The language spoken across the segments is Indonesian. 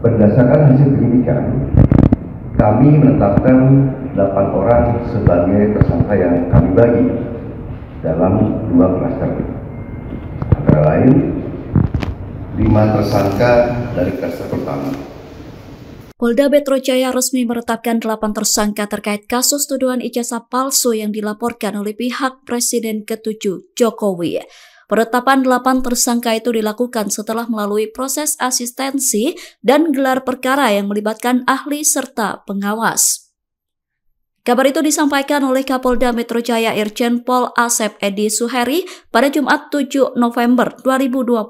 Berdasarkan hasil penyidikan, kami menetapkan 8 orang sebagai tersangka yang kami bagi dalam 2 klaster. Antara lain, 5 tersangka dari klaster pertama. Polda Metro Jaya resmi menetapkan 8 tersangka terkait kasus tuduhan ijazah palsu yang dilaporkan oleh pihak Presiden ke-7 Jokowi. Penetapan 8 tersangka itu dilakukan setelah melalui proses asistensi dan gelar perkara yang melibatkan ahli serta pengawas. Kabar itu disampaikan oleh Kapolda Metro Jaya Irjen Pol Asep Edi Suheri pada Jumat 7 November 2025.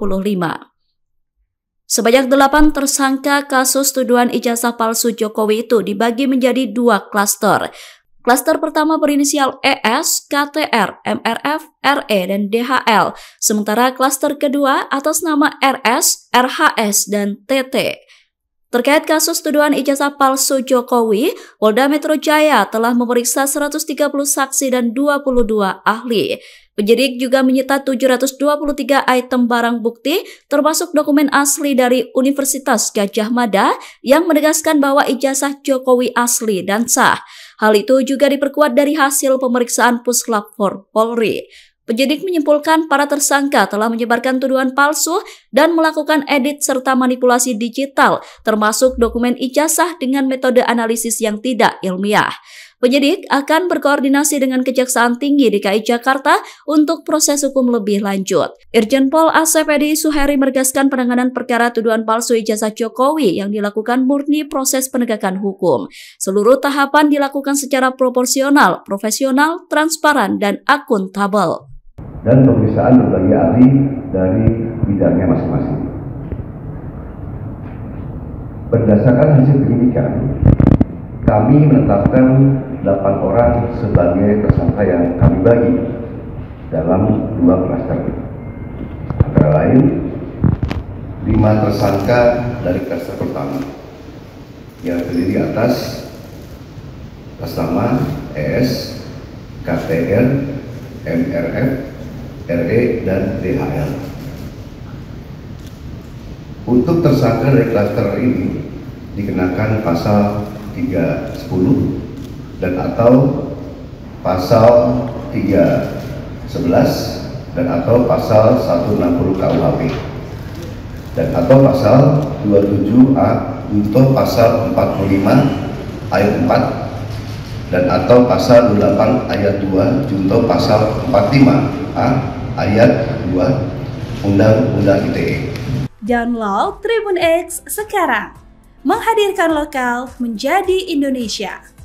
Sebanyak 8 tersangka kasus tuduhan ijazah palsu Jokowi itu dibagi menjadi 2 klaster. Klaster pertama berinisial ES, KTR, MRF, RE, dan DHL. Sementara klaster kedua atas nama RS, RHS, dan TT. Terkait kasus tuduhan ijazah palsu Jokowi, Polda Metro Jaya telah memeriksa 130 saksi dan 22 ahli. Penyidik juga menyita 723 item barang bukti, termasuk dokumen asli dari Universitas Gadjah Mada yang menegaskan bahwa ijazah Jokowi asli dan sah. Hal itu juga diperkuat dari hasil pemeriksaan Puslap-4 Polri. Penyidik menyimpulkan para tersangka telah menyebarkan tuduhan palsu dan melakukan edit serta manipulasi digital, termasuk dokumen ijazah dengan metode analisis yang tidak ilmiah. Penyidik akan berkoordinasi dengan Kejaksaan Tinggi DKI Jakarta untuk proses hukum lebih lanjut. Irjen Pol Asep Edi Suheri menegaskan penanganan perkara tuduhan palsu ijazah Jokowi yang dilakukan murni proses penegakan hukum. Seluruh tahapan dilakukan secara proporsional, profesional, transparan, dan akuntabel. Dan pemeriksaan berbagai ahli dari bidangnya masing-masing. Berdasarkan hasil penyidikan, kami menetapkan 8 orang sebagai tersangka yang kami bagi dalam 2 klaster. Antara lain, 5 tersangka dari klaster pertama yang terdiri atas nama ES, KTR, MRF, RE, dan DHL. Untuk tersangka dari klaster ini dikenakan pasal 310 dan atau pasal 311 dan atau pasal 160 KUHP dan atau pasal 27A junto pasal 45 ayat 4 dan atau pasal 28 ayat 2 junto pasal 45A ayat 2 Undang-Undang ITE. Download Tribun X sekarang. Menghadirkan lokal menjadi Indonesia.